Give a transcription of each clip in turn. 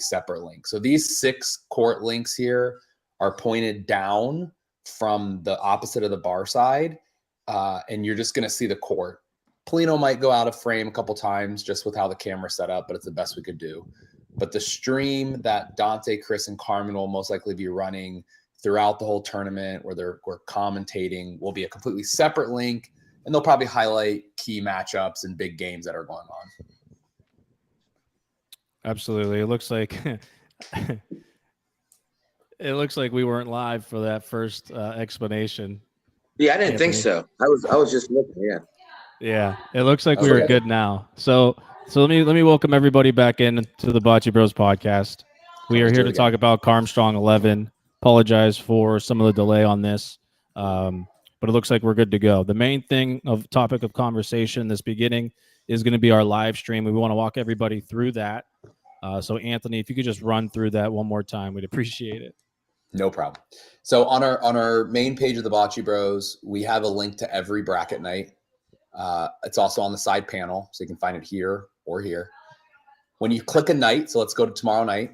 separate link. So these 6 court links here are pointed down from the opposite of the bar side, and you're just going to see the court. Polino might go out of frame a couple times just with how the camera's set up, but it's the best we could do. But the stream that Dante, Chris, and Carmen will most likely be running throughout the whole tournament where we're commentating will be a completely separate link, and they'll probably highlight key matchups and big games that are going on. Absolutely. It looks like it looks like we weren't live for that first explanation. Yeah, I didn't think so. I was just looking. Yeah. Yeah, it looks like we were good now. So let me welcome everybody back in to the Bocce Bros podcast. We are here to talk about Carmstrong XI. Apologize for some of the delay on this, but it looks like we're good to go. The main topic of conversation in this beginning is going to be our live stream. We want to walk everybody through that. So Anthony, if you could just run through that one more time, we'd appreciate it. No problem. So on our main page of the Bocce Bros, we have a link to every bracket night. It's also on the side panel, so you can find it here or here. When you click a night, so let's go to tomorrow night,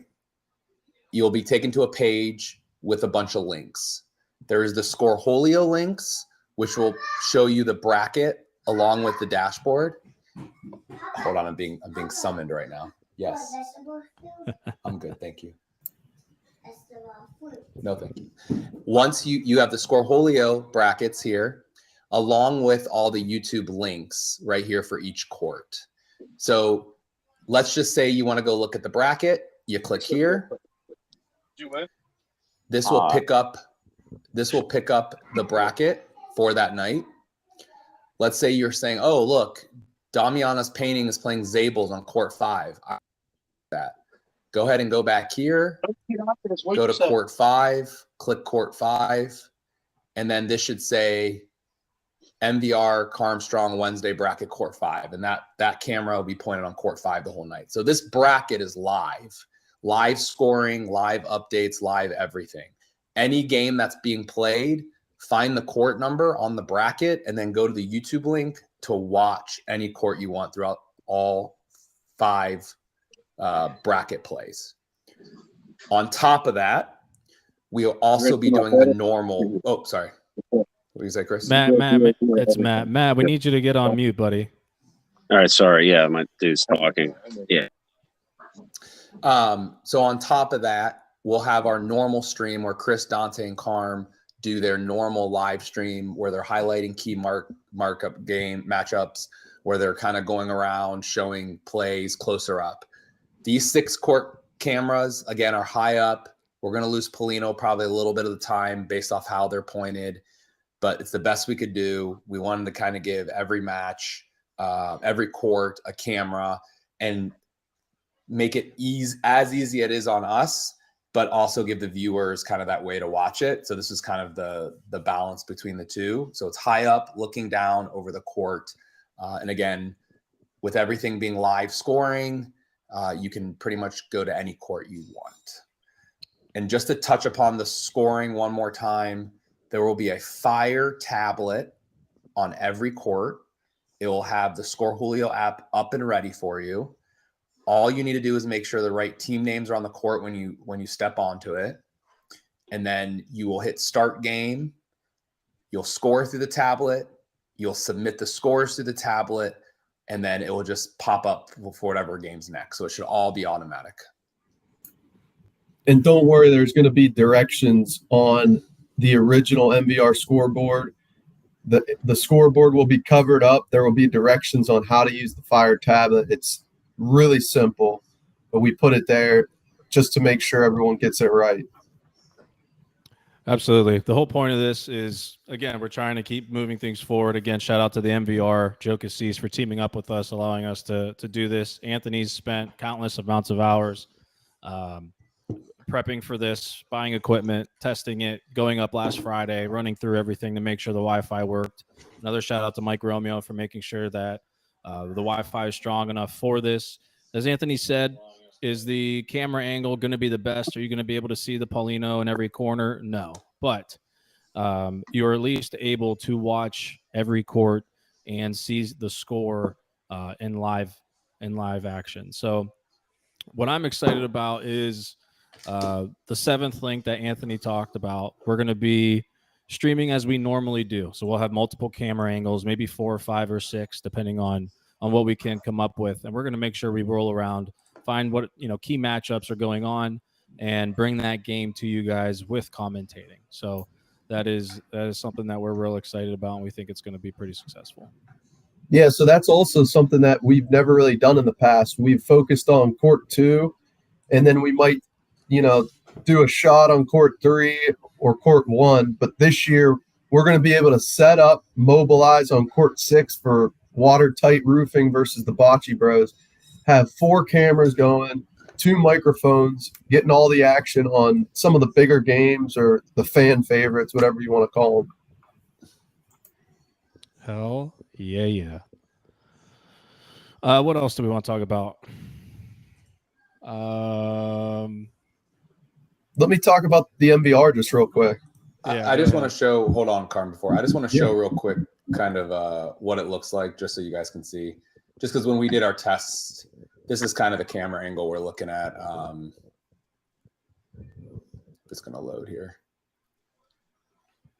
you'll be taken to a page with a bunch of links. There is the Scoreholio links, which will show you the bracket along with the dashboard. Hold on, I'm being summoned right now. Yes. I'm good, thank you. No, thank you. Once you have the Scoreholio brackets here, along with all the YouTube links right here for each court. So let's just say you want to go look at the bracket. You click here. This will pick up the bracket for that night. Let's say you're saying, oh, look, Damiana's painting is playing Zabels on court 5. Go ahead and go back here. Go to court 5, click court 5, and then this should say MVR Karmstrong Wednesday bracket court 5, and that camera will be pointed on court 5 the whole night. So this bracket is live scoring, live updates, live everything. Any game that's being played, find the court number on the bracket and then go to the YouTube link to watch any court you want throughout all 5 bracket plays. On top of that, we'll also be doing the normal. Oh, sorry. What do you say, Chris? Matt, it's Matt. Matt, we need you to get on mute, buddy. All right, sorry. Yeah, my dude's talking. Yeah. So on top of that, we'll have our normal stream where Chris, Dante, and Carm do their normal live stream where they're highlighting key markup game matchups, where they're kind of going around showing plays closer up. These 6 court cameras, again, are high up. We're going to lose Polino probably a little bit of the time based off how they're pointed, but it's the best we could do. We wanted to kind of give every match, every court a camera and make it as easy it is on us, but also give the viewers kind of that way to watch it. So this is kind of the balance between the two. So it's high up, looking down over the court. And again, with everything being live scoring, you can pretty much go to any court you want. And just to touch upon the scoring one more time, there will be a Fire tablet on every court. It will have the Scoreholio app up and ready for you. All you need to do is make sure the right team names are on the court when you step onto it. And then you will hit start game. You'll score through the tablet. You'll submit the scores through the tablet. And then it will just pop up for whatever game's next. So it should all be automatic. And don't worry, there's going to be directions on the original MVR scoreboard. The scoreboard will be covered up. There will be directions on how to use the Fire tablet. It's really simple, but we put it there just to make sure everyone gets it right. Absolutely. The whole point of this is, again, we're trying to keep moving things forward. Again, shout out to the MVR, Joe Cassis, for teaming up with us, allowing us to do this. Anthony's spent countless amounts of hours prepping for this, buying equipment, testing it, going up last Friday, running through everything to make sure the Wi-Fi worked. Another shout out to Mike Romeo for making sure that the Wi-Fi is strong enough for this. As Anthony said, is the camera angle going to be the best? Are you going to be able to see the Paulino in every corner? No, but you're at least able to watch every court and see the score in live action. So What I'm excited about is the 7th link that Anthony talked about. We're going to be streaming as we normally do. So we'll have multiple camera angles, maybe 4 or 5 or 6, depending on what we can come up with. And we're going to make sure we roll around, find what key matchups are going on, and bring that game to you guys with commentating. So that is something that we're real excited about, and we think it's going to be pretty successful. Yeah, so that's also something that we've never really done in the past. We've focused on court 2, and then we might, do a shot on court 3 or court 1. But this year, we're going to be able to set up, mobilize on court 6 for watertight roofing versus the Bocce Bros. Have 4 cameras going, 2 microphones, getting all the action on some of the bigger games or the fan favorites, whatever you want to call them. Hell yeah. What else do we want to talk about? Let me talk about the MVR just real quick. Yeah, I just want to show, hold on, Carm, before. I just want to show real quick kind of what it looks like, just so you guys can see. Just because when we did our tests, this is kind of the camera angle we're looking at. It's going to load here.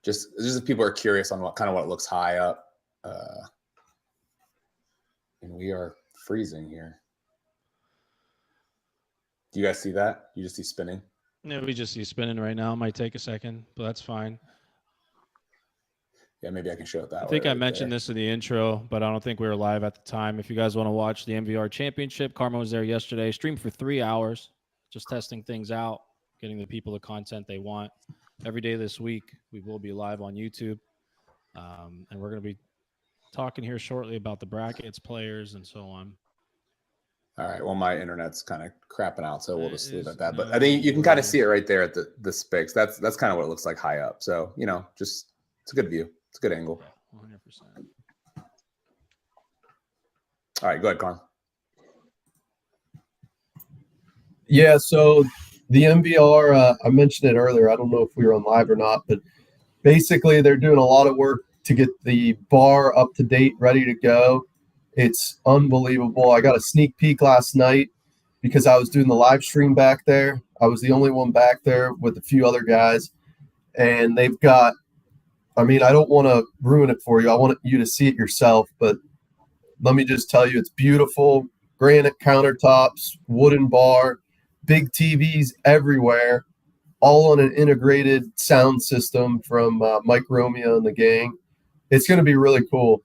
Just if people are curious on what it looks high up. And we are freezing here. Do you guys see that? You just see spinning? Yeah, we just see spinning right now. It might take a second, but that's fine. Yeah, maybe I can show it that way. I think I mentioned this in the intro, but I don't think we were live at the time. If you guys want to watch the MVR Championship, Karma was there yesterday. Streamed for 3 hours, just testing things out, getting the people the content they want. Every day this week, we will be live on YouTube. And we're going to be talking here shortly about the brackets, players, and so on. All right. Well, my internet's kind of crapping out, so we'll just leave it at that. But I think you can kind of see it right there at the spigs. That's kind of what it looks like high up. So, just it's a good view. It's a good angle. 100%. All right. Go ahead, Carm. Yeah, so the MVR, I mentioned it earlier. I don't know if we were on live or not, but basically they're doing a lot of work to get the bar up to date, ready to go. It's unbelievable. I got a sneak peek last night because I was doing the live stream back there. I was the only one back there with a few other guys. And they've got, I don't want to ruin it for you. I want you to see it yourself. But let me just tell you, it's beautiful. Granite countertops, wooden bar, big TVs everywhere, all on an integrated sound system from Mike Romeo and the gang. It's going to be really cool.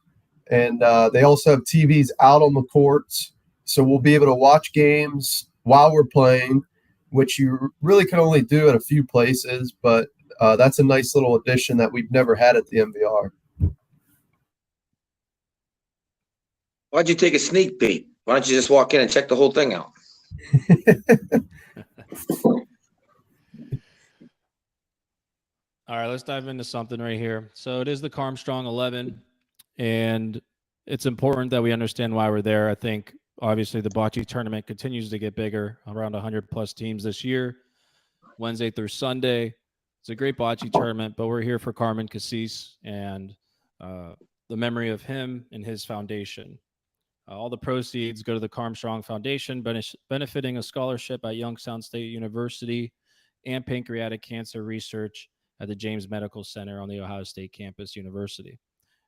And they also have TVs out on the courts. So we'll be able to watch games while we're playing, which you really can only do at a few places. But that's a nice little addition that we've never had at the MVR. Why'd you take a sneak peek? Why don't you just walk in and check the whole thing out? All right, let's dive into something right here. So it is the Carmstrong 11, and it's important that we understand why we're there. I think, obviously, the bocce tournament continues to get bigger, around 100-plus teams this year, Wednesday through Sunday. It's a great bocce tournament, but we're here for Carmen Cassis and the memory of him and his foundation. All the proceeds go to the Karmstrong Foundation, benefiting a scholarship at Youngstown State University and pancreatic cancer research at the James Medical Center on the Ohio State campus university.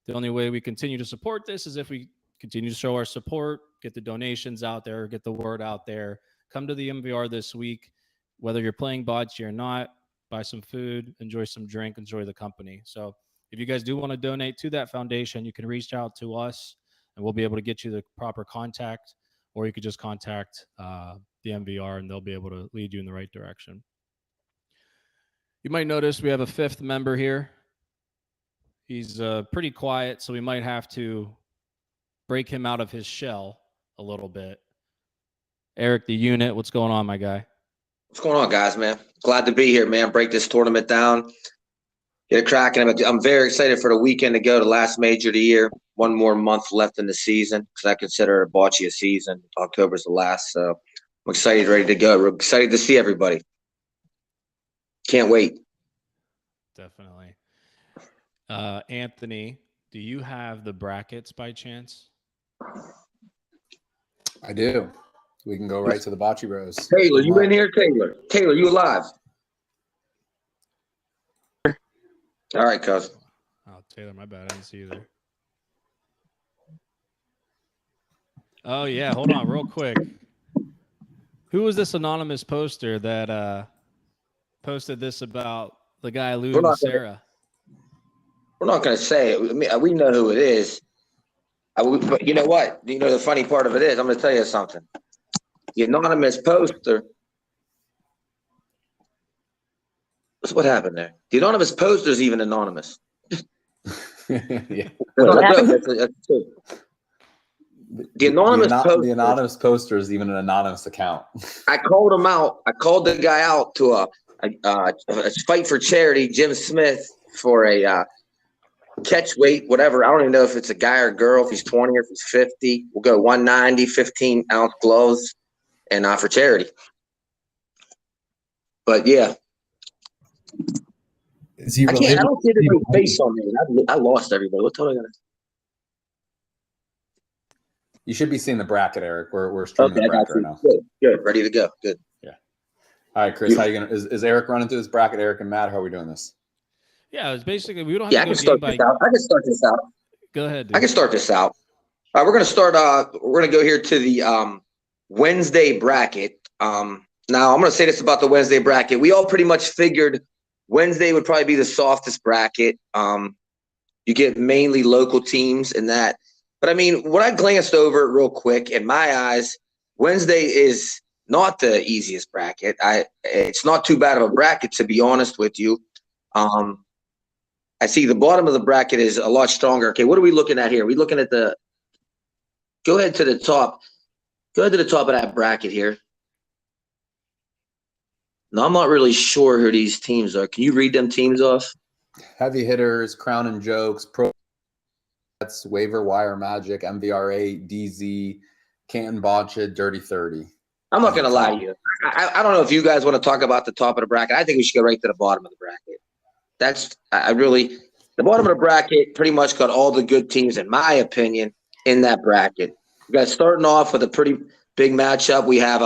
The only way we continue to support this is if we continue to show our support, get the donations out there, get the word out there. Come to the MVR this week, whether you're playing bocce or not, buy some food, enjoy some drink, enjoy the company. So if you guys do want to donate to that foundation, you can reach out to us and we'll be able to get you the proper contact, or you could just contact the MVR and they'll be able to lead you in the right direction. You might notice we have a 5th member here. He's pretty quiet, so we might have to break him out of his shell a little bit. Eric, the unit, what's going on, my guy? What's going on, guys, man? Glad to be here, man. Break this tournament down. Get it cracking. I'm very excited for the weekend to go, the last major of the year. One more month left in the season because I consider bocce a season. October's the last, so I'm excited, ready to go. We're excited to see everybody. Can't wait. Definitely. Anthony, do you have the brackets by chance? I do. We can go right to the Bocce Bros. Taylor, you in here? Taylor, you alive? All right, cuz. Oh, Taylor, my bad. I didn't see you there. Oh, yeah. Hold on real quick. Who was this anonymous poster that posted this about the guy losing to Sarah? We're not going to say it. I mean, we know who it is. But you know what? You know the funny part of it is, I'm going to tell you something. The anonymous poster. What happened there? The anonymous poster is even anonymous. Yeah. The anonymous poster is even an anonymous account. I called him out. I called the guy out to a fight for charity, Jim Smith, for a catch weight, whatever. I don't even know if it's a guy or girl, if he's 20 or if he's 50. We'll go 190, 15-ounce gloves, and for charity. But yeah. Is he I don't see everybody's face on me. I lost everybody. What time I got? You should be seeing the bracket, Eric. We're streaming the bracket right now. Good. Ready to go. Good. Yeah. All right, Chris, how you gonna is Eric running through this bracket? Eric and Matt, how are we doing this? Yeah, it's basically we don't have I can start this out. Go ahead, dude. I can start this out. All right, we're gonna start we're gonna go here to the Wednesday bracket. Now I'm gonna say this about the Wednesday bracket. We all pretty much figured Wednesday would probably be the softest bracket. You get mainly local teams in that. But I mean, when I glanced over it real quick, in my eyes, Wednesday is not the easiest bracket. It's not too bad of a bracket, to be honest with you. I see the bottom of the bracket is a lot stronger. Okay, what are we looking at here? We're looking at go ahead to the top. Go ahead to the top of that bracket here. No, I'm not really sure who these teams are. Can you read them teams off? Heavy hitters, Crown and Jokes, Pro. That's Waiver Wire Magic, MVRA, DZ, Canton Bocce, Dirty 30. I'm not going to lie to you. I don't know if you guys want to talk about the top of the bracket. I think we should go right to the bottom of the bracket. The bottom of the bracket pretty much got all the good teams, in my opinion, in that bracket. We got starting off with a pretty big matchup. We have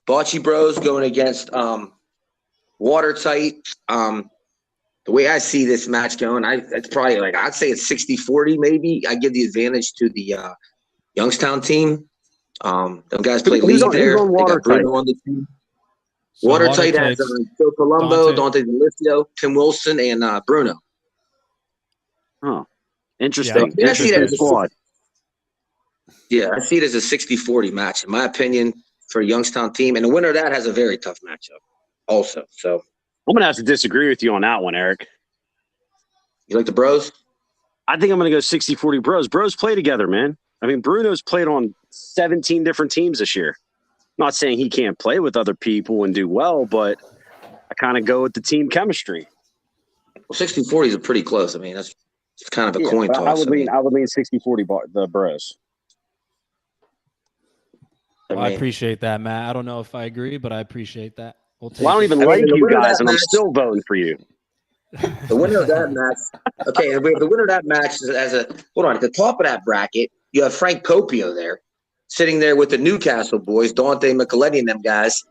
Bocce Bros going against Watertight. The way I see this match going, it's probably I'd say it's 60-40 maybe. I give the advantage to the Youngstown team. Them guys play lead there. They got Bruno on the team. So Watertight has Joe Colombo, Dante DeLisio, Tim Wilson, and Bruno. Oh, interesting. Yeah, I see that as squad. I see it as a 60-40 match, in my opinion, for a Youngstown team. And the winner of that has a very tough matchup also. So I'm going to have to disagree with you on that one, Eric. You like the Bros? I think I'm going to go 60-40 Bros. Bros play together, man. I mean, Bruno's played on 17 different teams this year. Not saying he can't play with other people and do well, but I kind of go with the team chemistry. Well, 60-40 is pretty close. I mean, it's kind of a coin toss. I would lean 60-40 the Bros. I appreciate that, Matt. I don't know if I agree, but I appreciate that. I don't even like you guys, and I'm still voting for you. The winner of that match. Okay, the winner of that match is hold on. At the top of that bracket, you have Frank Popio there, sitting there with the Newcastle boys, Dante Micheletti and them guys,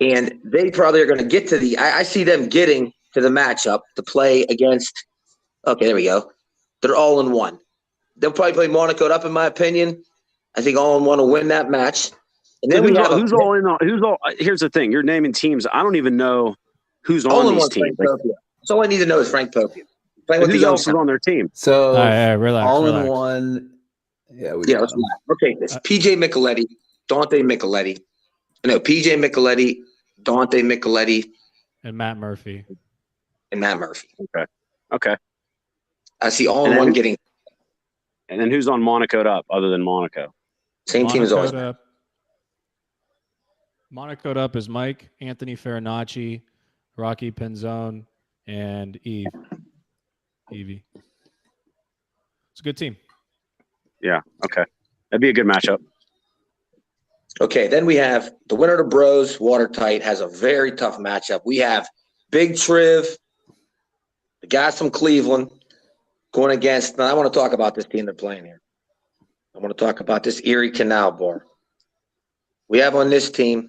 and they probably are going to get to I see them getting to the matchup to play against. Okay, there we go. They're all in one. They'll probably play Monaco up, in my opinion. I think all in one will win that match. And then who's all in? Here's the thing: you're naming teams. I don't even know who's on these teams. That's all I need to know is Frank Popio. Who else is on their team? So relax, all relax. in one. Yeah, let's take this. PJ Micheletti, Dante Micheletti. No, PJ Micheletti, Dante Micheletti, and Matt Murphy. Okay. I see all in one getting. And then who's on Monacoed up other than Monaco? Same team as always. Monacoed up is Mike, Anthony Farinacci, Rocky Penzone, and Evie. It's a good team. Yeah, okay. That'd be a good matchup. Okay, then we have the winner of the Bros, Watertight, has a very tough matchup. We have Big Triv, the guys from Cleveland, going against – now I want to talk about this team they're playing here. I want to talk about this Erie Canal Bar. We have on this team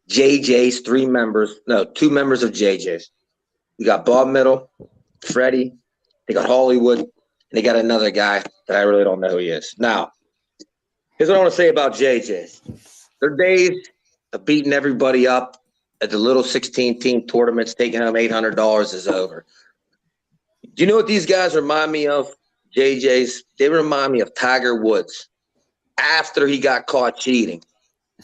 JJ's 2 members of JJ's. We got Bob Middle, Freddie, they got Hollywood, and they got another guy that I really don't know who he is. Now, here's what I want to say about JJ's. Their days of beating everybody up at the little 16-team tournaments, taking home $800 is over. Do you know what these guys remind me of? JJ's, they remind me of Tiger Woods after he got caught cheating.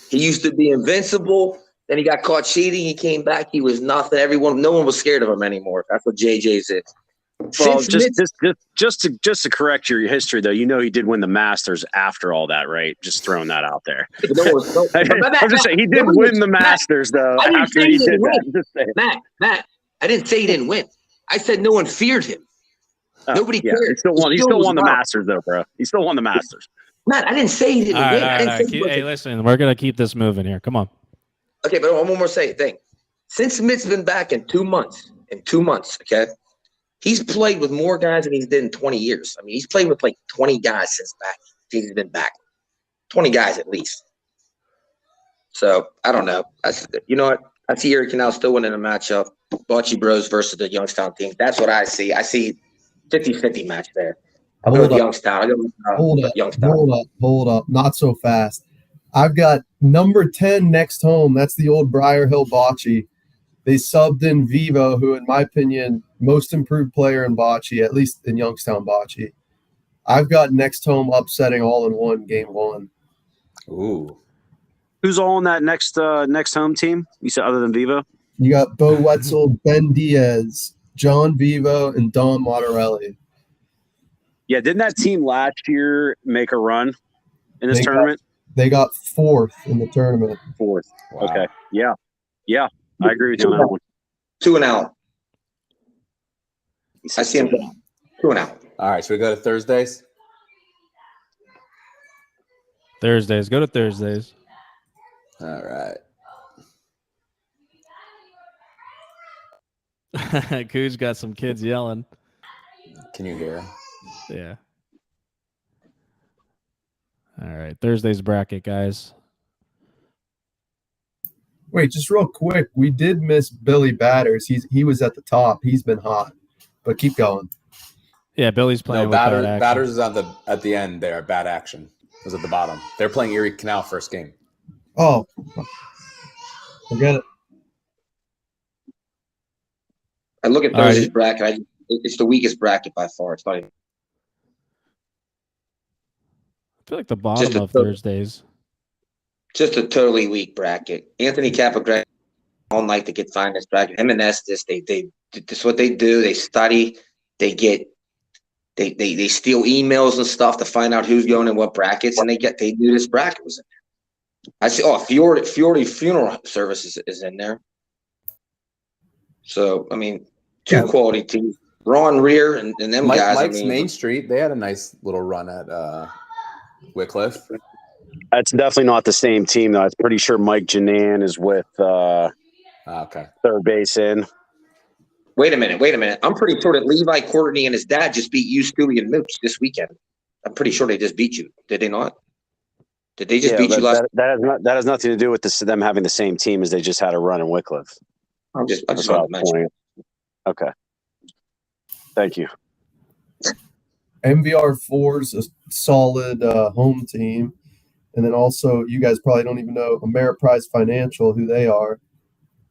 He used to be invincible. Then he got caught cheating. He came back. He was nothing. No one was scared of him anymore. That's what JJ's is. Well, just to correct your history, though, you know he did win the Masters after all that, right? Just throwing that out there. I'm just saying he did win the Masters, though. After he did that. Matt, I didn't say he didn't win. I said no one feared him. Nobody cared. He still won the Masters, though, bro. He still won the Masters. Matt, I didn't say he didn't win. Hey, listen, we're gonna keep this moving here. Come on. Okay, but one more thing. Since Mitt's been back in 2 months, okay, he's played with more guys than he's did in 20 years. I mean, he's played with like 20 guys since he's been back. 20 guys at least. So, I don't know. You know what? I see Erie Canal still winning a matchup. Bocce Bros versus the Youngstown team. That's what I see. I see 50-50 match there. I'll go with Youngstown. Hold up. Not so fast. I've got number 10 next home. That's the old Briar Hill Bocce. They subbed in Vivo, who, in my opinion, most improved player in Bocce, at least in Youngstown Bocce. I've got next home upsetting all in one, game 1. Ooh. Who's all on that next home team? You said other than Vivo? You got Bo Wetzel, Ben Diaz, John Vivo, and Don Monterelli. Yeah, didn't that team last year make a run in this tournament? They got 4th in the tournament. 4th. Wow. Okay. Yeah. I agree with you on that one. 2 and out. I see him 2 and out. All right, should we go to Thursdays? Thursdays. Go to Thursdays. All right. Coos got some kids yelling. Can you hear? Yeah. All right. Thursday's bracket, guys. Wait, just real quick. We did miss Billy Batters. He was at the top. He's been hot. But keep going. Yeah, Billy's playing with bad action. Batters is at the end there. Bad action. It was at the bottom. They're playing Erie Canal first game. Oh. Forget it. I look at Thursday's bracket. It's the weakest bracket by far. It's not even. I feel like the bottom of Thursdays. Just a totally weak bracket. Anthony Capagretti all night to get find this bracket. Him and Estes, this is what they do. They study. They steal emails and stuff to find out who's going in what brackets, and they knew this bracket was in there. I see. Oh, Fiore Funeral Services is in there. So I mean, two quality teams. Ron Rear and them guys. Mike's Main Street. They had a nice little run at Wycliffe. That's definitely not the same team, though. I'm pretty sure Mike Janan is with third base in. Wait a minute. I'm pretty sure that Levi Courtney and his dad just beat you, Stewie, and Mooch this weekend. I'm pretty sure they just beat you. Did they not? Did they just beat you last? That has nothing to do with them having the same team as they just had a run in Wycliffe. I just wanted to mention. Okay. Thank you. MVR4's a solid home team. And then also, you guys probably don't even know Ameriprise Financial, who they are.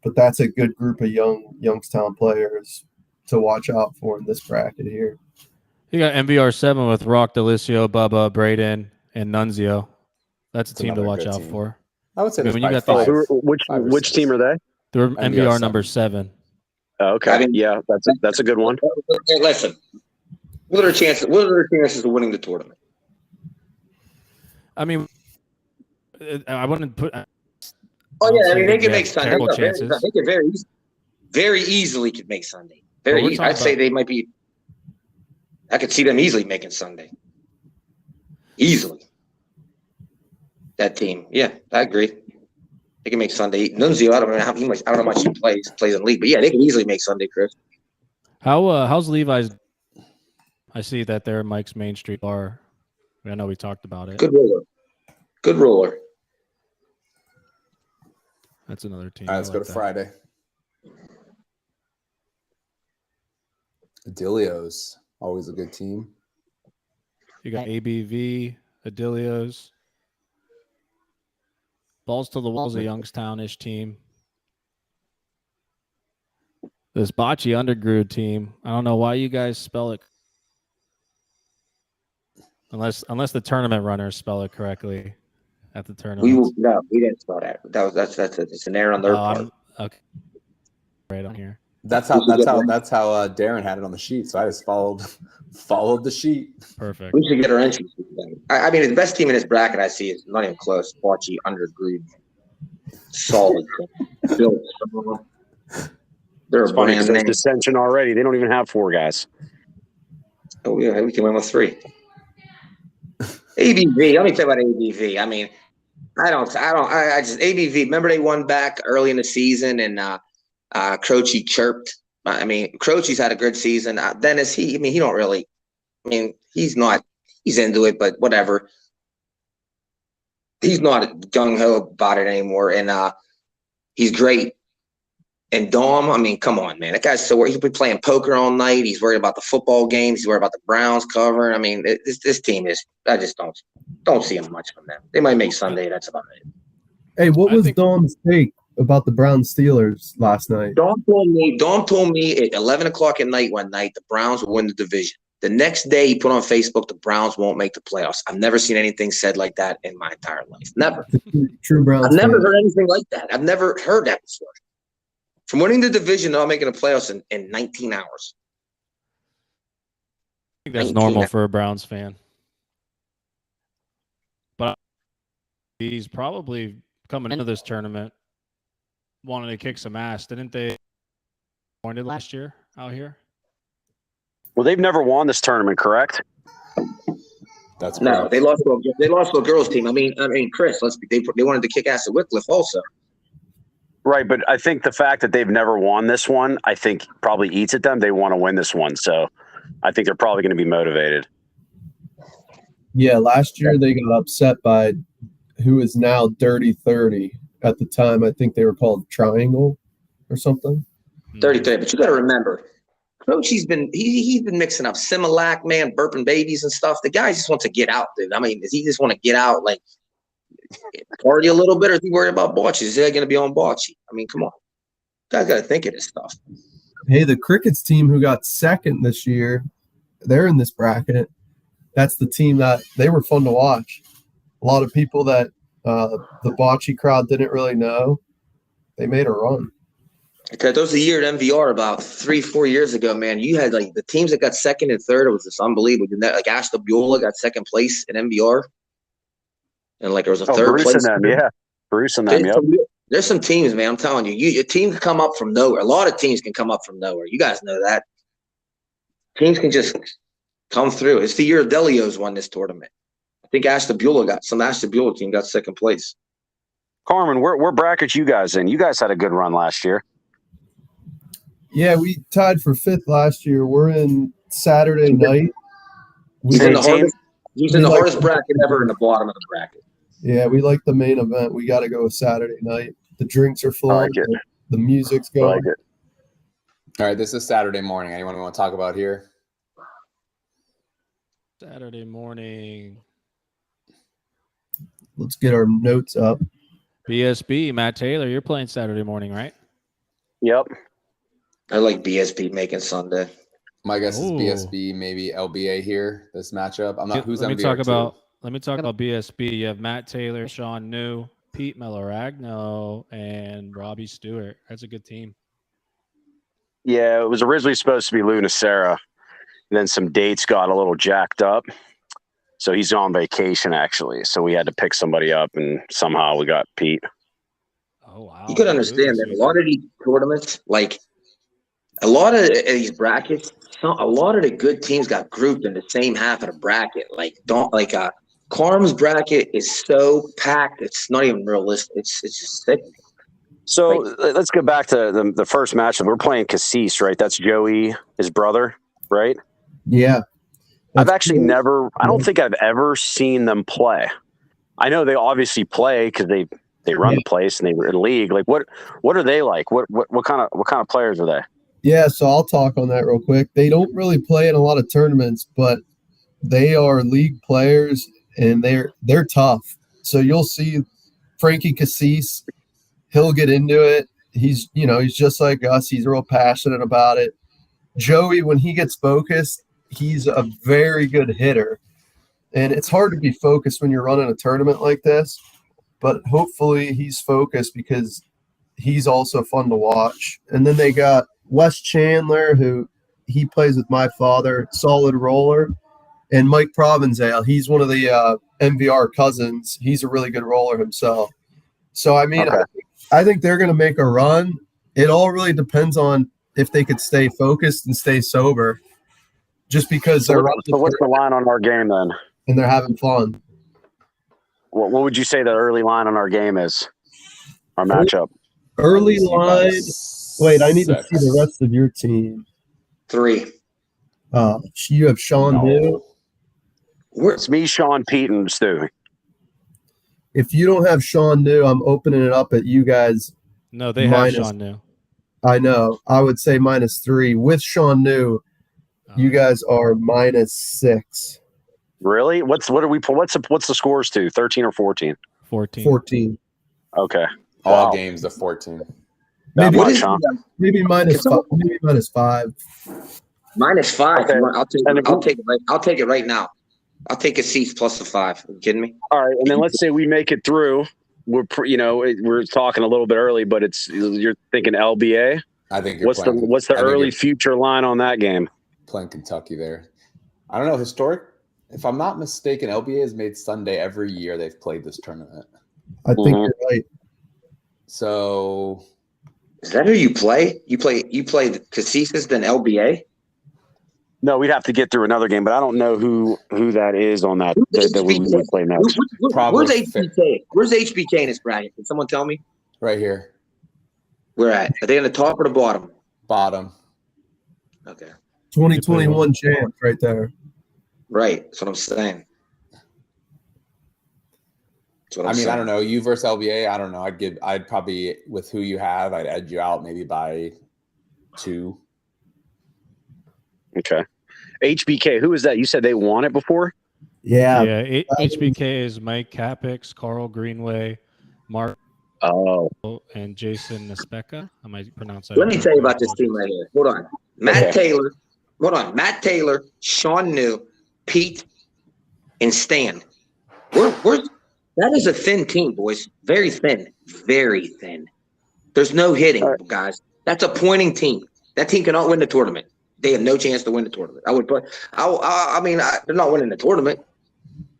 But that's a good group of Youngstown players to watch out for in this bracket here. You got MVR7 with Rock, Delisio, Bubba, Braden, and Nunzio. That's a team to watch out for. I would say when you got those, which team are they? They're MVR number 7. Oh, okay. I mean, yeah, that's a good one. Listen, what are their chances of winning the tournament? I mean, I wouldn't put. Oh yeah, I mean they could make Sunday. They could very easily could make Sunday. Very easy. I'd say they might be. I could see them easily making Sunday. Easily. That team, yeah, I agree. They can make Sunday. Nunzio, I don't know how much he plays in league, but yeah, they can easily make Sunday, Chris. How's Levi's? I see that they're Mike's Main Street bar. I know we talked about it. Good roller. That's another team. All right, let's go to Friday. Adilios, always a good team. You got ABV, Adilios. Balls to the Walls, a Youngstown-ish team. This Bocce Underground team, I don't know why you guys spell it, unless the tournament runners spell it correctly at the tournament. We didn't spell that. It's an error on their part. Okay, right on here. That's how Darren had it on the sheet. So I just followed the sheet. Perfect. We should get our entries. I mean, the best team in this bracket I see is not even close. Bocce Underground, solid, built strong. They're a brand name. Dissension already. They don't even have 4 guys. Oh yeah, we can win with 3. ABV. Let me tell you about ABV. I mean, I just ABV. Remember they won back early in the season and Croce chirped. I mean, Croce's had a good season. Dennis, he don't really. I mean, he's into it, but whatever. He's not gung ho about it anymore, and he's great. And Dom, I mean, come on, man. That guy's so he's been playing poker all night. He's worried about the football games. He's worried about the Browns covering. I mean, this team is. I just don't see him much from them. They might make Sunday. That's about it. Hey, what was Dom's take about the Browns Steelers last night? Dom told me at 11 o'clock at night one night the Browns will win the division. The next day he put on Facebook the Browns won't make the playoffs. I've never seen anything said like that in my entire life. Never. True Browns. I've never heard anything like that. I've never heard that before. From winning the division, not making the playoffs in 19 hours. I think that's normal for a Browns fan. But he's probably coming into this tournament wanting to kick some ass. Didn't they win it last year out here? Well, they've never won this tournament, correct? That's no. They lost to a girls team. I mean, Chris. They wanted to kick ass at Wycliffe also. Right, but I think the fact that they've never won this one, I think probably eats at them. They want to win this one, so I think they're probably going to be motivated. Yeah, last year they got upset by who is now Dirty 30. At the time, I think they were called Triangle or something. 30, but you got to remember, Coach, he's been mixing up Similac, man, burping babies and stuff. The guy just wants to get out, dude. I mean, does he just want to get out, like, party a little bit, or is he worried about Bocce? Is he going to be on Bocce? I mean, come on. Guys got to think of this stuff. Hey, the Crickets team who got second this year, they're in this bracket. That's the team that they were fun to watch. A lot of people that the Bocce crowd didn't really know. They made a run. Okay, there was a year at MVR about 3-4 years ago, man. You had like the teams that got second and third. It was just unbelievable. Like Ashton Beulah got second place at MVR. And like there was a third Bruce place. And them, yeah. Bruce and them, There's some teams, man. I'm telling you, your team can come up from nowhere. A lot of teams can come up from nowhere. You guys know that. Teams can just come through. It's the year Delio's won this tournament. I think Ashton Beulah team got second place. Carmen, where brackets you guys in? You guys had a good run last year. Yeah, we tied for 5th last year. We're in Saturday night. He's in the hardest bracket ever in the bottom of the bracket. Yeah, we like the main event. We got to go Saturday night. The drinks are flowing. The music's going. All right, this is Saturday morning. Anyone want to talk about here? Saturday morning. Let's get our notes up. BSB, Matt Taylor, you're playing Saturday morning, right? Yep. I like BSB making Sunday. My guess is BSB, maybe LBA here, this matchup. I'm not who's let me MVR talk two? about BSB. You have Matt Taylor, Sean New, Pete Meloragno, and Robbie Stewart. That's a good team. Yeah, it was originally supposed to be Lou Nacera. Then some dates got a little jacked up. So he's on vacation, actually. So we had to pick somebody up, and somehow we got Pete. Oh, wow. You could understand that a lot of these tournaments, like a lot of these brackets, a lot of the good teams got grouped in the same half of the bracket. Karm's bracket is so packed, it's not even realistic. It's just sick. So let's go back to the first match. We're playing Cassis, right? That's Joey, his brother, right? Yeah. I've actually I don't think I've ever seen them play. I know they obviously play because They run the place and they were in the league. Like what are they like? What kind of players are they? Yeah, so I'll talk on that real quick. They don't really play in a lot of tournaments, but they are league players and they're tough. So you'll see Frankie Cassis, he'll get into it. He's just like us. He's real passionate about it. Joey, when he gets focused, he's a very good hitter. And it's hard to be focused when you're running a tournament like this, but hopefully he's focused because he's also fun to watch. And then they got Wes Chandler, who he plays with my father, solid roller, and Mike Provenzale. He's one of the MVR cousins. He's a really good roller himself. So, I mean, Okay. I think they're going to make a run. It all really depends on if they could stay focused and stay sober, just because they're running. So what's the line on our game then? And they're having fun. What would you say the early line on our game is? Our matchup. Early line. Wait, I need to see the rest of your team. 3. You have Sean New. It's me, Sean, Pete, and Stu. If you don't have Sean New, I'm opening it up at you guys. No, they have Sean New. I know. I would say -3. With Sean New, you guys are -6. Really? What's the scores to? 13 or 14? 14. Okay. All Wow. games of 14. Maybe Much, huh? maybe -5. Maybe -5. -5. Okay. I'll take it right now. I'll take a C plus a 5. Are you kidding me? All right, and then let's say we make it through. We're talking a little bit early, but you're thinking LBA. I think you're What's the early future line on that game? playing Kentucky there. I don't know. If I'm not mistaken, LBA has made Sunday every year they've played this tournament. I think you're right. So Is that who you play? You play Cassis then LBA? No, we'd have to get through another game, but I don't know who that is on that we would play next. Where's HBK? Where's HBK in this bracket? Can someone tell me? right here, Where at? Are they on the top or the bottom? bottom. Okay. 2021 champ right there. Right. That's what I'm saying. I mean, I don't know. You versus LBA, I don't know. I'd probably, with who you have, I'd edge you out maybe by 2. Okay. HBK, who is that? You said they won it before? Yeah. Yeah, HBK is Mike Capix, Carl Greenway, Mark, and Jason Nespeka. I might pronounce that. Let me tell you about this team right here. Hold on. Matt Taylor, Sean New, Pete, and Stan. That is a thin team, boys. Very thin. Very thin. There's no hitting, guys. That's a pointing team. That team cannot win the tournament. They have no chance to win the tournament. They're not winning the tournament.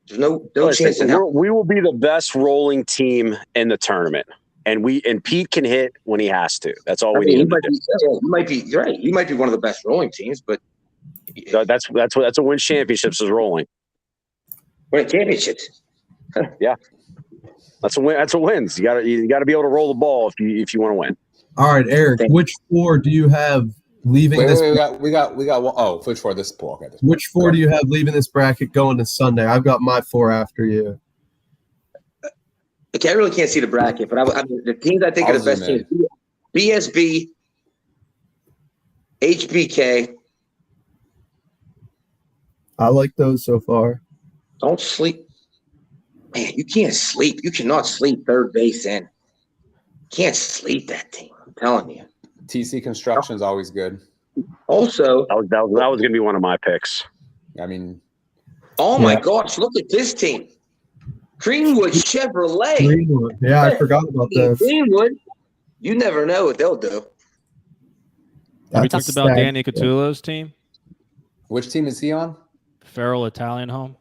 There's no chance in hell. We will be the best rolling team in the tournament, and Pete can hit when he has to. That's all we need to do. You might be right. You might be one of the best rolling teams, but that's what win championships is rolling. Win championships. Yeah, that's a win. That's a wins. You got to be able to roll the ball if you want to win. All right, Eric. Which 4 do you have leaving this? We got one. Oh, which 4? This pool. Okay, Which 4 do you have leaving this bracket going to Sunday? I've got my 4 after you. Okay, I really can't see the bracket, but the teams I think are the best teams: BSB, HBK. I like those so far. Don't sleep. Man, you can't sleep. You cannot sleep third base in. Can't sleep that team. I'm telling you. TC Construction is always good. Also, that was going to be one of my picks. I mean, oh my gosh, look at this team. Greenwood Chevrolet. Greenwood. Yeah, I forgot about this. Greenwood. You never know what they'll do. We talked about Danny Catullo's team. Which team is he on? Farrell Italian Home.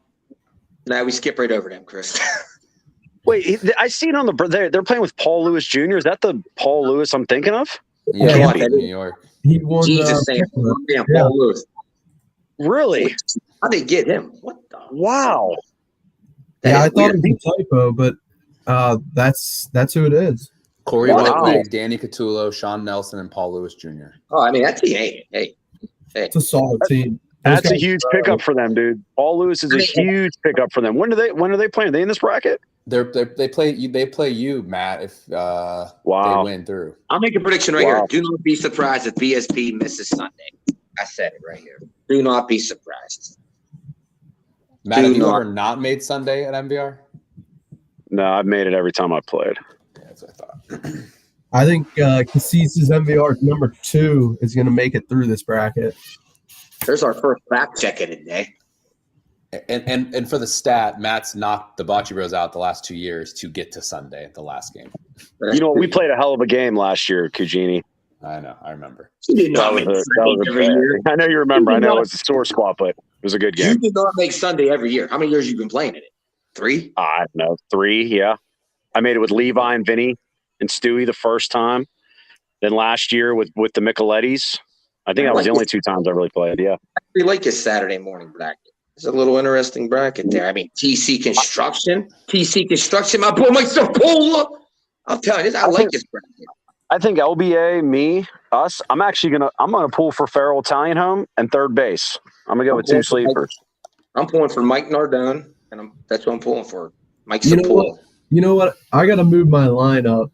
Nah, we skip right over them, Chris. Wait, I see it on they're playing with Paul Lewis Jr. Is that the Paul Lewis I'm thinking of? Yeah, New York. He won. Jesus, Paul Lewis. Really? How'd they get him? What the? Wow. Yeah, I thought it was a typo, but that's who it is. Corey Whitley, Danny Catullo, Sean Nelson, and Paul Lewis Jr. Oh, I mean, that's hey. It's a solid team. That's a huge pickup for them, dude. Paul Lewis is a huge pickup for them. When are they playing? Are they in this bracket? They play you, Matt, if they win through. I'll make a prediction right here. Do not be surprised if BSP misses Sunday. I said it right here. Do not be surprised. Matt, have you ever not made Sunday at MVR? No, I've made it every time I played. Yeah, that's what I thought. I think Casise's MVR number 2 is going to make it through this bracket. There's our first fact check of the day. And for the stat, Matt's knocked the Bocce Bros out the last 2 years to get to Sunday at the last game. You know, we played a hell of a game last year, Cugini. I know. I remember. That was every year. I know you remember. I know it's a sore spot, but it was a good game. You did not make Sunday every year. How many years have you been playing in it? 3? I don't know. 3, yeah. I made it with Levi and Vinny and Stewie the first time. Then last year with the Michelettis. I think that was the only 2 times I really played, yeah. I really like this Saturday morning bracket. It's a little interesting bracket there. I mean, TC Construction, my boy Mike Sapola. I'm telling you, I like this bracket. I think LBA, me, us. I'm gonna pull for Farrell Italian Home and third base. I'm gonna go with 2 sleepers. I'm pulling for Mike Nardone, and that's what I'm pulling for. Mike Sapola. You know what? I gotta move my line up.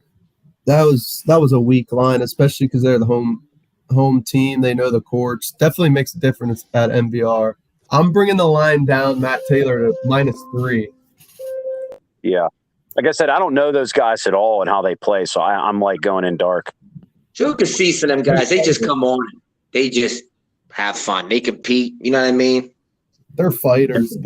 That was a weak line, especially because they're the home team. They know the courts. Definitely makes a difference at MVR. I'm bringing the line down, Matt Taylor, to -3. Yeah. Like I said, I don't know those guys at all and how they play, so I'm like going in dark. Joe Cassis and them guys, they just come on. They just have fun. They compete. You know what I mean? They're fighters.